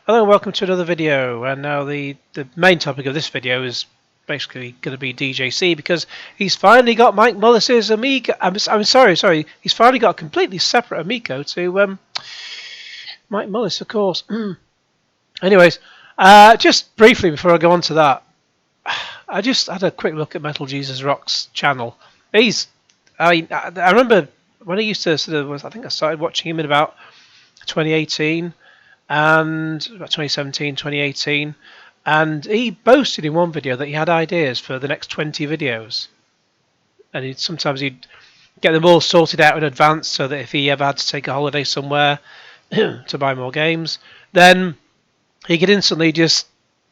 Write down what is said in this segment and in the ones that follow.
Hello and welcome to another video. And now the main topic of this video is basically going to be DJC because he's finally got Mike Mullis's Amico. I'm sorry. He's finally got a completely separate Amico to Mike Mullis, of course. Anyways, just briefly before I go on to that, I just had a quick look at Metal Jesus Rock's channel. I remember when I used to I think I started watching him in about 2018 and about 2017, 2018, and he boasted in one video that he had ideas for the next 20 videos, and sometimes he'd get them all sorted out in advance so that if he ever had to take a holiday somewhere to buy more games, then he could instantly just,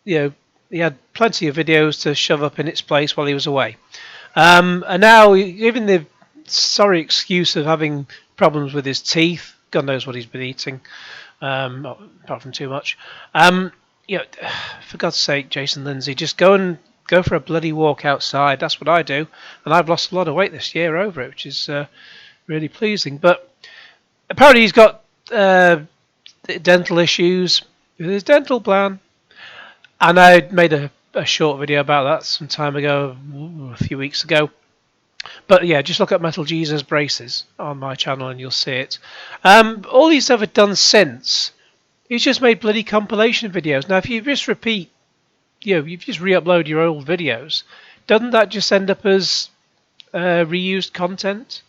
he had plenty of videos to shove up in its place while he was away. And now, given the sorry excuse of having problems with his teeth, God knows what he's been eating, apart from too much. For God's sake, Jason Lindsay, just go for a bloody walk outside. That's what I do, and I've lost a lot of weight this year over it, which is really pleasing. But apparently he's got dental issues with his dental plan, and I made a short video about that some time ago, a few weeks ago. But yeah, just look at Metal Jesus braces on my channel and you'll see it. All he's ever done since, he's just made bloody compilation videos. Now, if you just repeat, you just re-upload your old videos, doesn't that just end up as reused content?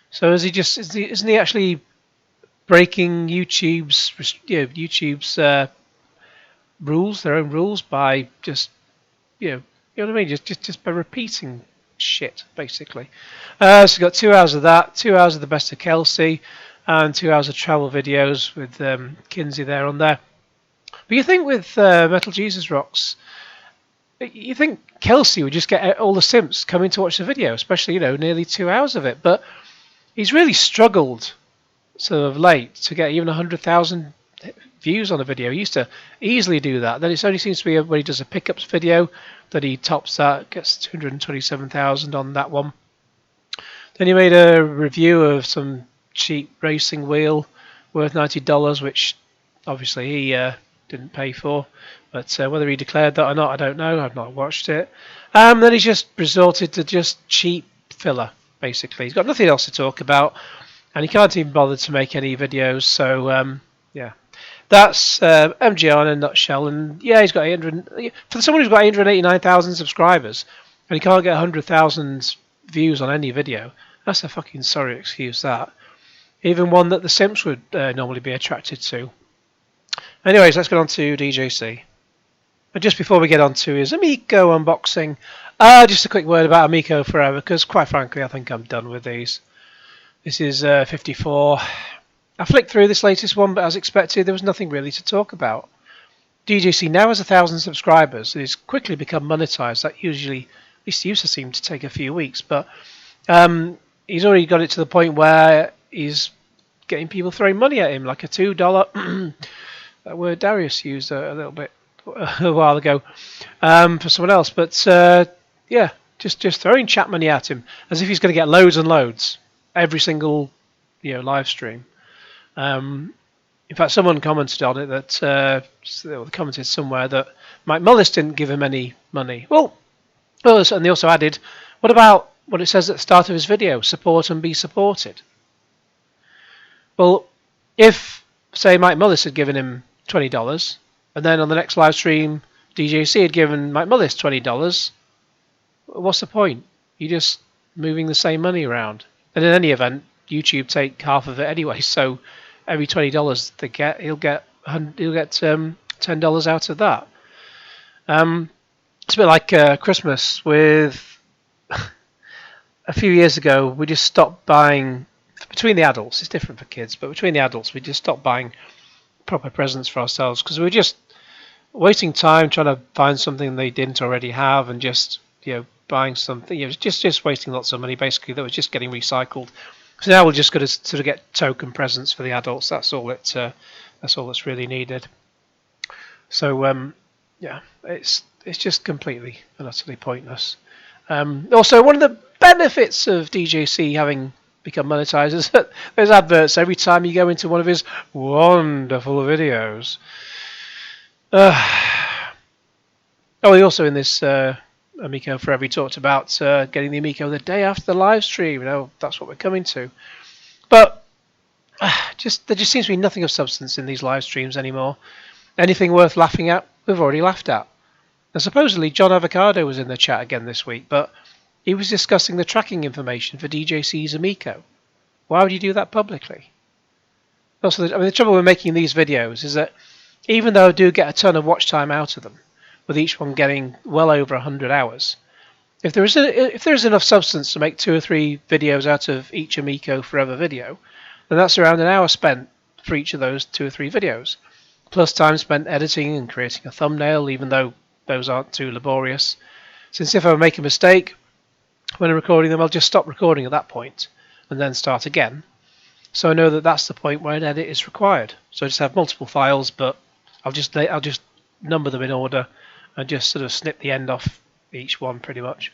So isn't he actually breaking YouTube's rules, their own rules, by just you know what I mean, just by repeating shit, basically. So we've got 2 hours of that, 2 hours of the best of Kelsey, and 2 hours of travel videos with Kinsey there on there. But you think with Metal Jesus Rocks, you think Kelsey would just get all the simps coming to watch the video, especially, nearly 2 hours of it. But he's really struggled sort of late to get even 100,000 views on a video. He used to easily do that. Then it only seems to be when he does a pickups video that he tops that, gets 227,000 on that one. Then he made a review of some cheap racing wheel worth $90, which obviously he didn't pay for. But whether he declared that or not, I don't know. I've not watched it. Then he's just resorted to just cheap filler, basically. He's got nothing else to talk about, and he can't even bother to make any videos. So, yeah. That's MJR in a nutshell, and yeah, he's got 800. For someone who's got 889,000 subscribers, and he can't get 100,000 views on any video, that's a fucking sorry excuse. That, even one that the simps would normally be attracted to. Anyways, let's get on to DJC. But just before we get on to his Amico unboxing, just a quick word about Amico Forever, because quite frankly, I think I'm done with these. This is 54. I flicked through this latest one, but as expected, there was nothing really to talk about. DJC now has 1,000 subscribers. It's quickly become monetized. That usually, at least used to seem to take a few weeks, but he's already got it to the point where he's getting people throwing money at him, like a $2, that word Darius used a little bit a while ago, for someone else. But yeah, just throwing chat money at him as if he's going to get loads and loads every single live stream. In fact, someone commented on it that commented somewhere that Mike Mullis didn't give him any money. Well, and they also added, what about what it says at the start of his video, support and be supported? Well, if, say, Mike Mullis had given him $20, and then on the next live stream, DJC had given Mike Mullis $20, what's the point? You're just moving the same money around. And in any event, YouTube take half of it anyway, so every $20 they get, he'll get $10 out of that. It's a bit like Christmas. With a few years ago, we just stopped buying, between the adults, it's different for kids, but between the adults, we just stopped buying proper presents for ourselves because we were just wasting time trying to find something they didn't already have, and just buying something, just wasting lots of money basically that was just getting recycled. So now we're just going to sort of get token presents for the adults. That's all that's really needed. So yeah, it's just completely and utterly pointless. Also, one of the benefits of DJC having become monetized is that there's adverts every time you go into one of his wonderful videos. Oh, he also in this Amico Forever, he talked about getting the Amico the day after the live stream. You know, that's what we're coming to. But there just seems to be nothing of substance in these live streams anymore. Anything worth laughing at, we've already laughed at. And supposedly John Avocado was in the chat again this week, but he was discussing the tracking information for DJC's Amico. Why would you do that publicly? Also, the trouble with making these videos is that even though I do get a ton of watch time out of them, with each one getting well over 100 hours, if there is enough substance to make 2 or 3 videos out of each Amico Forever video, then that's around an hour spent for each of those 2 or 3 videos, plus time spent editing and creating a thumbnail, even though those aren't too laborious. Since if I make a mistake when I'm recording them, I'll just stop recording at that point and then start again. So I know that that's the point where an edit is required. So I just have multiple files, but I'll just number them in order and just sort of snip the end off each one pretty much.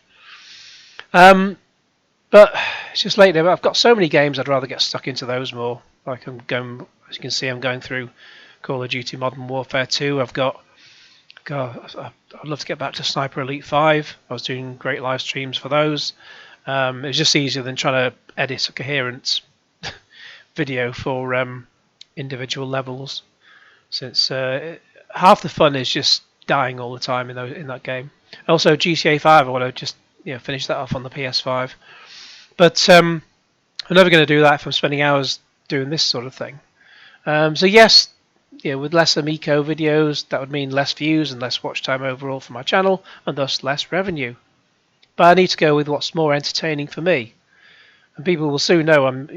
But it's just late now. I've got so many games I'd rather get stuck into those more. Like I'm going, as you can see, I'm going through Call of Duty Modern Warfare 2. I'd love to get back to Sniper Elite 5. I was doing great live streams for those. It was just easier than trying to edit a coherent video for individual levels, since half the fun is just dying all the time in that game. Also, GTA 5, I want to just finish that off on the PS5. But I'm never going to do that if I'm spending hours doing this sort of thing. So yes, with less Amico videos, that would mean less views and less watch time overall for my channel, and thus less revenue. But I need to go with what's more entertaining for me. And people will soon know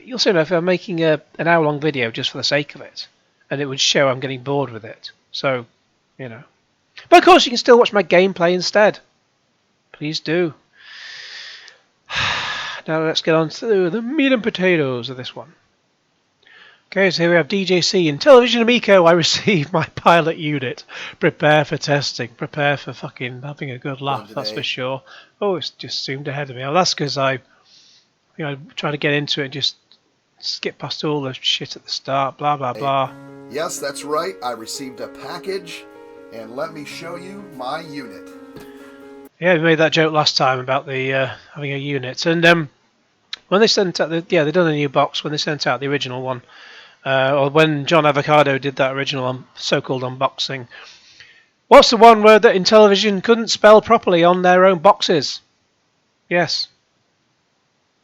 you'll soon know if I'm making an hour-long video just for the sake of it, and it would show I'm getting bored with it. So, But of course, you can still watch my gameplay instead. Please do. Now let's get on to the meat and potatoes of this one. Okay, so here we have DJC Intellivision Amico. I received my pilot unit. Prepare for testing. Prepare for fucking having a good laugh. That's for sure. Oh, it's just zoomed ahead of me. Oh, that's because I try to get into it and just skip past all the shit at the start. Blah blah blah. Yes, that's right. I received a package, and let me show you my unit. Yeah, we made that joke last time about the having a unit, and when they sent out they've done a new box when they sent out the original one. Or when John Avocado did that original so-called unboxing. What's the one word that Intellivision couldn't spell properly on their own boxes? Yes.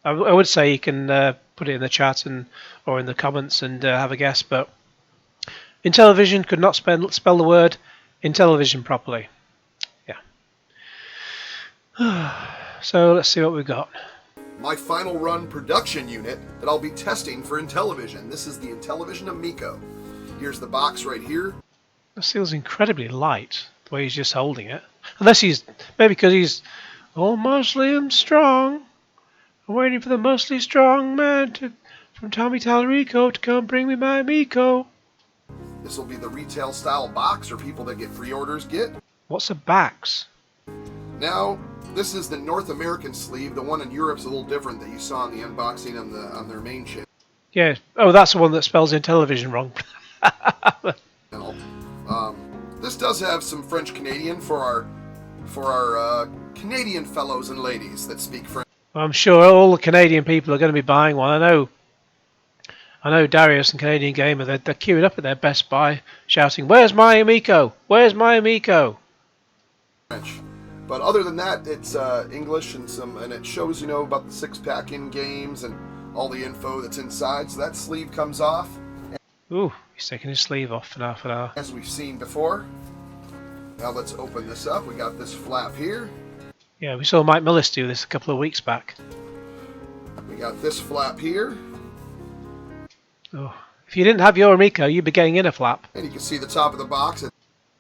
I would say you can put it in the chat or in the comments and have a guess, but Intellivision could not spell the word Intellivision properly. Yeah. So let's see what we've got. My final run production unit that I'll be testing for Intellivision. This is the Intellivision Amico. Here's the box right here. It feels incredibly light, the way he's just holding it. Unless maybe because he's all muscly and strong. I'm waiting for the muscly strong man from Tommy Tallarico to come bring me my Amico. This will be the retail style box, or people that get pre-orders get. What's a bax? Now, this is the North American sleeve. The one in Europe's a little different that you saw in the unboxing on their main chip. Yeah. Oh, that's the one that spells Intellivision wrong. This does have some French Canadian for our Canadian fellows and ladies that speak French. Well, I'm sure all the Canadian people are going to be buying one. I know Darius and Canadian Gamer, they're queuing up at their Best Buy, shouting, "Where's my Amico? Where's my Amico?" French. But other than that, it's English and it shows about the 6-pack in games and all the info that's inside. So that sleeve comes off. Ooh, he's taking his sleeve off for half an hour. As we've seen before. Now let's open this up. We got this flap here. Yeah, we saw Mike Mullis do this a couple of weeks back. We got this flap here. Oh, if you didn't have your Amico, you'd be getting in a flap. And you can see the top of the box.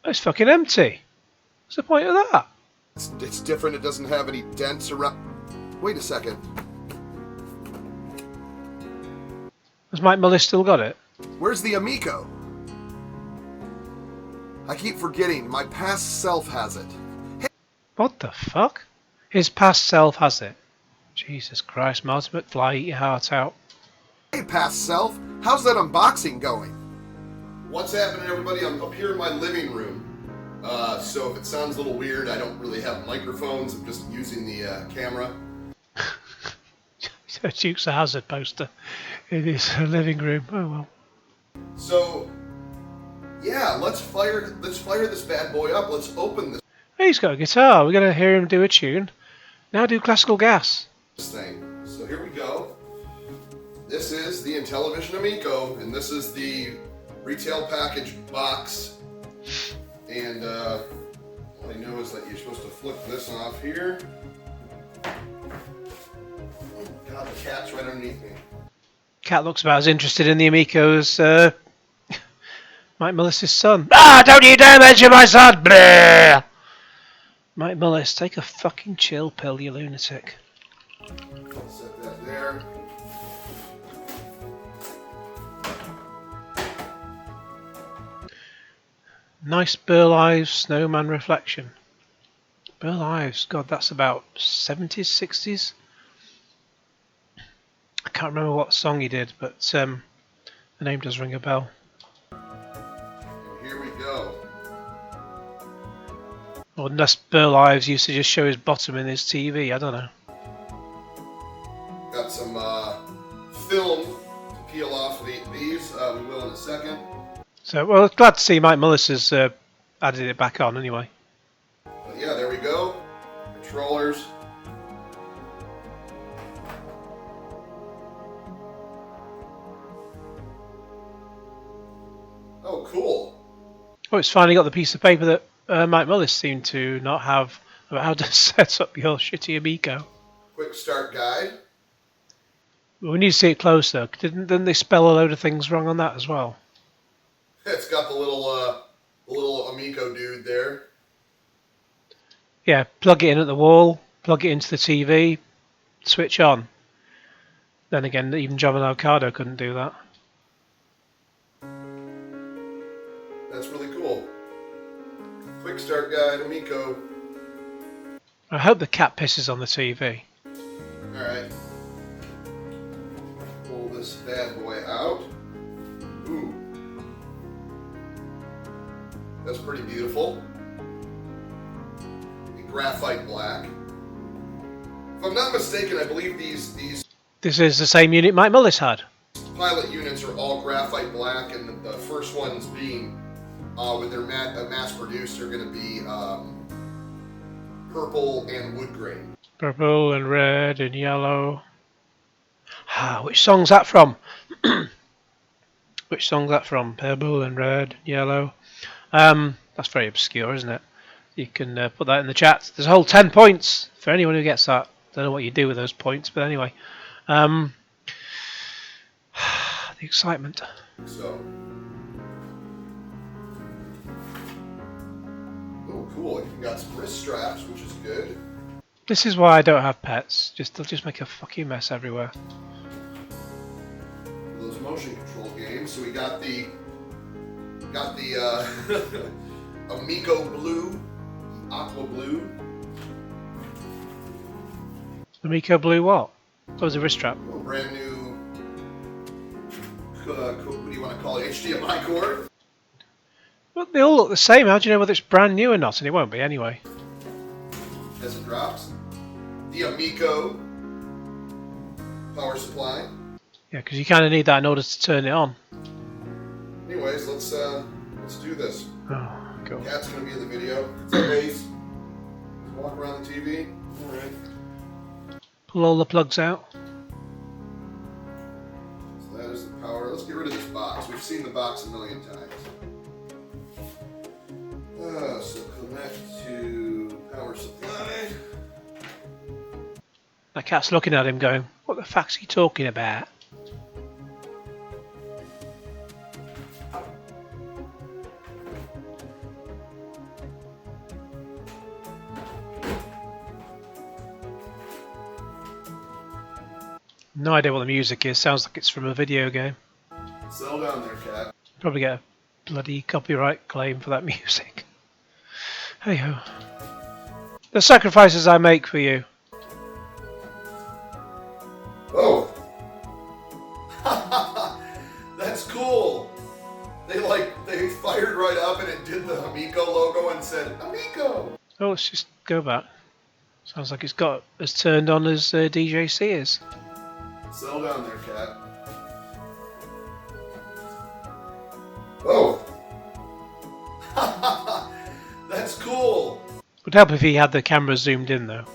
It's fucking empty. What's the point of that? It's different. It doesn't have any dents around. Wait a second. Has Mike Mullis still got it? Where's the Amico? I keep forgetting. My past self has it. Hey. What the fuck? His past self has it. Jesus Christ, Martin McFly, eat your heart out. Hey, past self. How's that unboxing going? What's happening, everybody? I'm up here in my living room. So if it sounds a little weird, I don't really have microphones. I'm just using the camera. Duke's a Hazard poster in his living room. Oh well. So yeah, let's fire this bad boy up. Let's open this He's got a guitar. We're going to hear him do a tune. Now do classical gas. thing. So here we go. This is the Intellivision Amico, and this is the retail package box. And all I know is that you're supposed to flip this off here. Oh God, the cat's right underneath me. Cat looks about as interested in the Amico as Mike Mullis' son. Ah, don't you dare mention my son! Blah! Mike Mullis, take a fucking chill pill, you lunatic. I'll set that there. Nice Burl Ives snowman reflection. Burl Ives, God, that's about 70s, 60s? I can't remember what song he did, but the name does ring a bell. And here we go. Or unless Burl Ives used to just show his bottom in his TV, I don't know. Got some film to peel off of these. We will in a second. So, well, glad to see Mike Mullis has added it back on anyway. But yeah, there we go. Controllers. Oh, cool. Oh, it's finally got the piece of paper that Mike Mullis seemed to not have about how to set up your shitty Amico. Quick start guide. But we need to see it closer. Didn't they spell a load of things wrong on that as well? It's got the little Amico dude there. Yeah, plug it in at the wall, plug it into the TV, switch on. Then again, even John Avocado couldn't do that. That's really cool. Quick start guide, Amico. I hope the cat pisses on the TV. Alright. Pull this bad boy out. Ooh. That's pretty beautiful. In graphite black. If I'm not mistaken, I believe these This is the same unit Mike Mullis had. pilot units are all graphite black, and the first ones being with their mass produced are going to be purple and wood grain. Purple and red and yellow. Ah, which song's that from? Which song's that from? Purple and red, yellow. That's very obscure, isn't it? You can put that in the chat. There's a whole 10 points for anyone who gets that. Don't know what you do with those points, but anyway. The excitement. So. Oh, cool. You got some wrist straps, which is good. This is why I don't have pets. They'll just make a fucking mess everywhere. Those motion control games. So we got the Amico Blue, Aqua Blue. Amico Blue what? That was a wrist strap. Oh, brand new. What do you want to call it? HDMI cord. Well, they all look the same. How do you know whether it's brand new or not? And it won't be anyway. As it drops. The Amico power supply. Yeah, because you kind of need that in order to turn it on. Anyways, let's do this. Oh, cool. Cat's gonna be in the video. What's up, Ace? Walk around the TV. All right. Pull all the plugs out. So that is the power. Let's get rid of this box. We've seen the box a million times. So connect to power supply. That cat's looking at him going, what the fuck's he talking about? No idea what the music is. Sounds like it's from a video game. Settle down there, cat. Probably get a bloody copyright claim for that music. Hey ho. The sacrifices I make for you. Oh. That's cool. They right up and it did the Amico logo and said, Amico! Oh, let's just go back. Sounds like it's got as turned on as DJC is. Settle down there, cat. Oh! That's cool! Would help if he had the camera zoomed in though.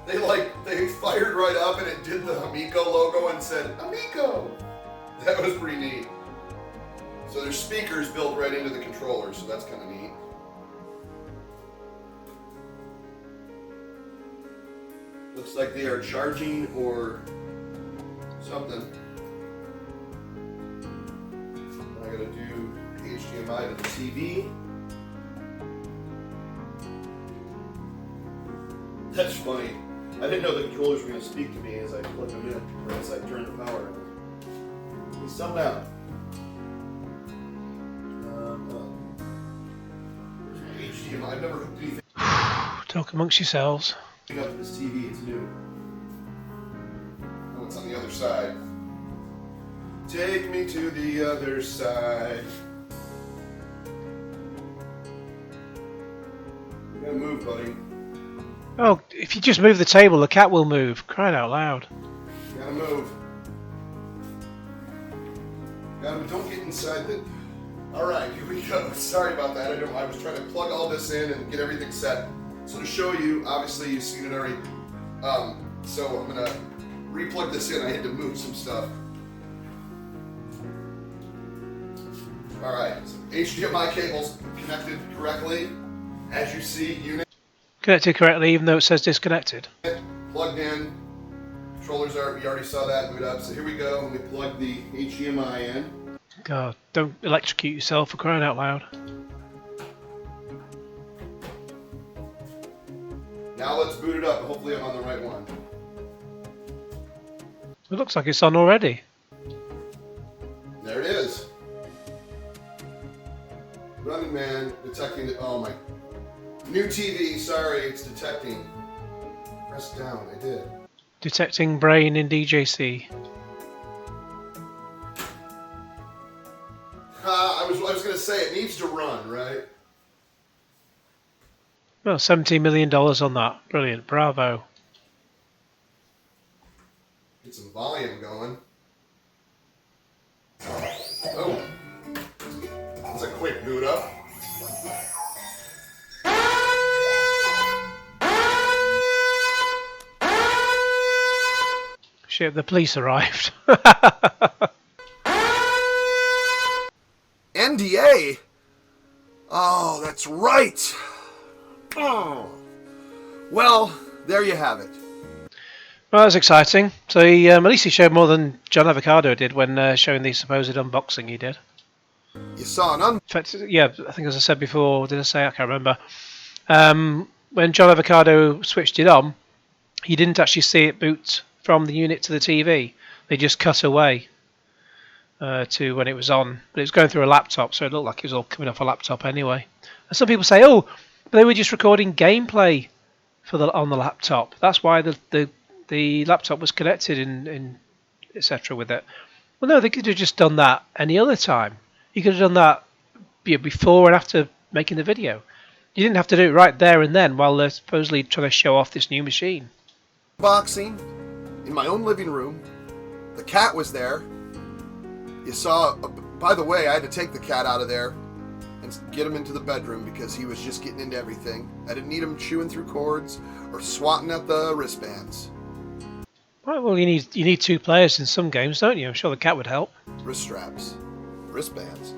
They fired right up and it did the Amico logo and said, Amico! That was pretty neat. So there's speakers built right into the controller, so that's kind of neat. Looks like they are charging or something. I gotta do HDMI to the TV. That's funny. I didn't know the controllers were gonna speak to me as I plug them in, or as I turn the power on. Please settle down. HDMI. I've never hooked anything Talk amongst yourselves. up to this TV. It's new. Oh, it's on the other side. Take me to the other side. You gotta move, buddy. Oh, if you just move the table, the cat will move. Crying out loud. You gotta move. Don't get inside the... Alright, here we go. Sorry about that. I was trying to plug all this in and get everything set. So to show you, obviously you've seen it already. So I'm gonna re-plug this in. I had to move some stuff. Alright, so HDMI cable's connected correctly. As you see, unit Connected correctly, even though it says disconnected. plugged in. Controllers we already saw that boot up. So here we go. Let me plug the HDMI in. God, don't electrocute yourself for crying out loud. Now let's boot it up. Hopefully I'm on the right one. It looks like it's on already. There it is. Running man detecting the... Oh my... New TV, sorry, it's detecting. Press down, I did. Detecting brain in DJC. I was gonna say, it needs to run, right? Well, $17 million on that. Brilliant. Bravo. Get some volume going. Oh. That's a quick boot up. Shit, the police arrived. NDA? Oh, that's right. Oh. Well, there you have it. Well, that was exciting. So at least he showed more than John Avocado did when showing the supposed unboxing he did. You saw an In fact, yeah, I think as I said before, did I say? I can't remember. When John Avocado switched it on, he didn't actually see it boot from the unit to the TV. They just cut away to when it was on. But it was going through a laptop, so it looked like it was all coming off a laptop anyway. And some people say, oh, but they were just recording gameplay on the laptop. That's why the laptop was connected in etc. with it. Well, no, they could have just done that any other time. You could have done that before and after making the video. You didn't have to do it right there and then while they're supposedly trying to show off this new machine. Unboxing in my own living room. The cat was there. You saw, by the way, I had to take the cat out of there and get him into the bedroom because he was just getting into everything. I didn't need him chewing through cords or swatting at the wristbands. Right, well, you need two players in some games, don't you? I'm sure the cat would help. Wrist straps. Wristbands.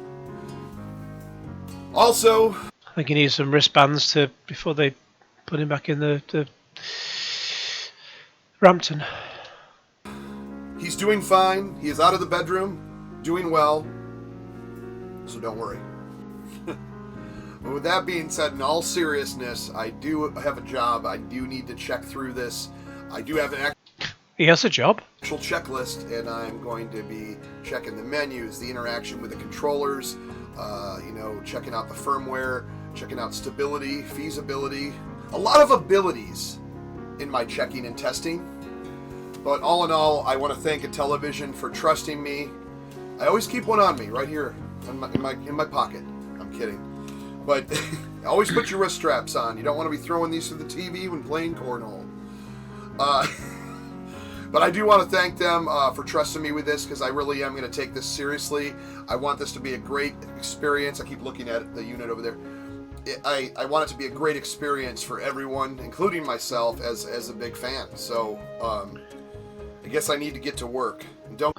Also, I think you need some wristbands before they put him back in the Rampton. he's doing fine. He is out of the bedroom, doing well. So don't worry. But with that being said, in all seriousness, I do have a job. I do need to check through this. I do have an He has a job. actual checklist, and I'm going to be checking the menus, the interaction with the controllers, checking out the firmware, checking out stability, feasibility, a lot of abilities in my checking and testing. But all in all, I want to thank Intellivision for trusting me. I always keep one on me right here in my pocket. I'm kidding. But always put your wrist straps on. You don't want to be throwing these through the TV when playing cornhole. But I do want to thank them for trusting me with this, because I really am going to take this seriously. I want this to be a great experience. I keep looking at the unit over there. I want it to be a great experience for everyone, including myself, as a big fan. So I guess I need to get to work. Don't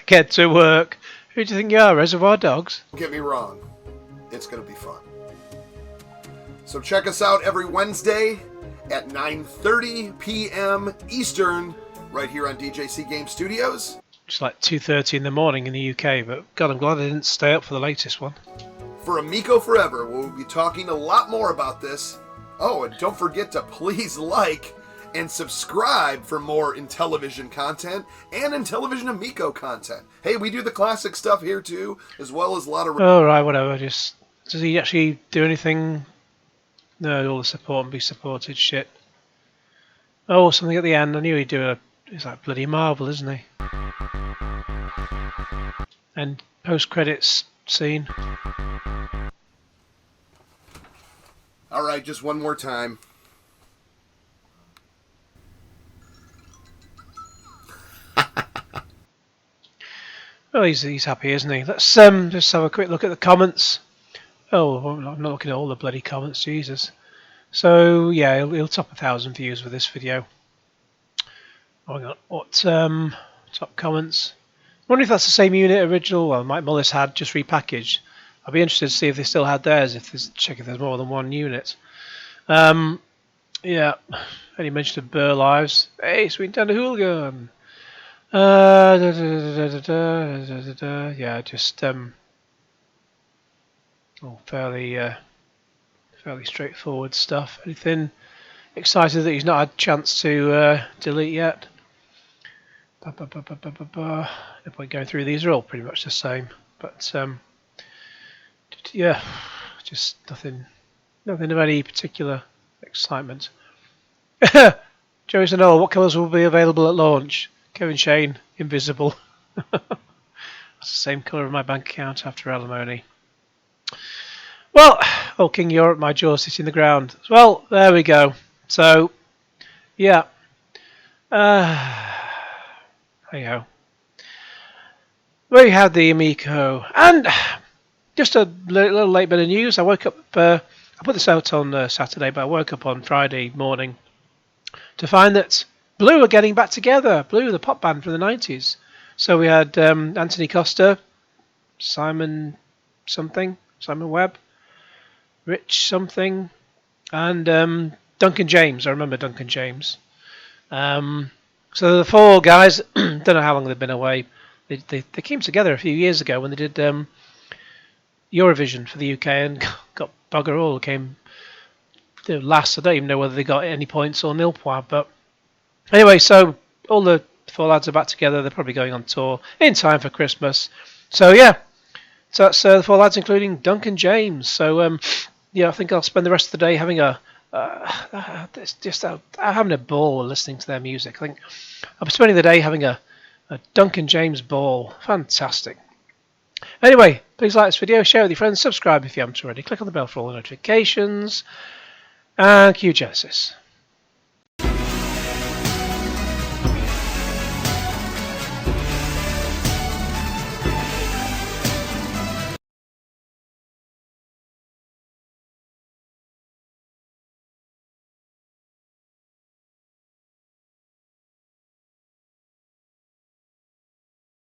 get to work. Who do you think you are, Reservoir Dogs? Don't get me wrong. It's going to be fun. So check us out every Wednesday at 9:30 p.m. Eastern, right here on DJC Game Studios. It's like 2:30 in the morning in the UK, but God, I'm glad I didn't stay up for the latest one. For Amico Forever, we'll be talking a lot more about this. Oh, and don't forget to please like and subscribe for more Intellivision content and Intellivision Amico content. Hey, we do the classic stuff here too, as well as a lot of... Oh, right, whatever. Just does he actually do anything? No, all the support and be supported shit. Oh, something at the end. I knew he'd do it. He's like bloody Marvel, isn't he? And post-credits scene. All right, just one more time. Well, he's happy, isn't he? Let's just have a quick look at the comments. Oh, I'm not looking at all the bloody comments, Jesus. So yeah, he'll top 1,000 views with this video. Oh, hang on. What top comments? I wonder if that's the same unit original. Well, Mike Mullis had just repackaged. I'll be interested to see if they still had theirs. Check if there's more than one unit. Yeah, any mention of Burr Lives? Hey, Sweet Tender Hooligan. Yeah, just fairly straightforward stuff. Anything excited that he's not had a chance to delete yet? No point going through these. Are all pretty much the same, but yeah, just nothing of any particular excitement. Joey Sanola, what colours will be available at launch? Kevin Shane, invisible. That's the same colour of my bank account after alimony. Well, oh, King Europe, my jaw sitting the ground. Well, there we go. So, yeah. Hey ho. We had the Amico, and just a little late bit of news. I woke up. I put this out on Saturday, but I woke up on Friday morning to find that Blue are getting back together. Blue, the pop band from the 90s. So we had Anthony Costa, Simon Webb, Rich something, and Duncan James. I remember Duncan James. So the four guys, don't know how long they've been away. They came together a few years ago when they did Eurovision for the UK and got bugger all. Came last. I don't even know whether they got any points or nil points. But anyway, so all the four lads are back together. They're probably going on tour in time for Christmas. So yeah, so that's the four lads, including Duncan James. So yeah, I think I'll spend the rest of the day having having a ball listening to their music. I think I'll be spending the day having a Duncan James ball. Fantastic. Anyway, please like this video, share with your friends, subscribe if you haven't already, click on the bell for all the notifications, and cue Genesis.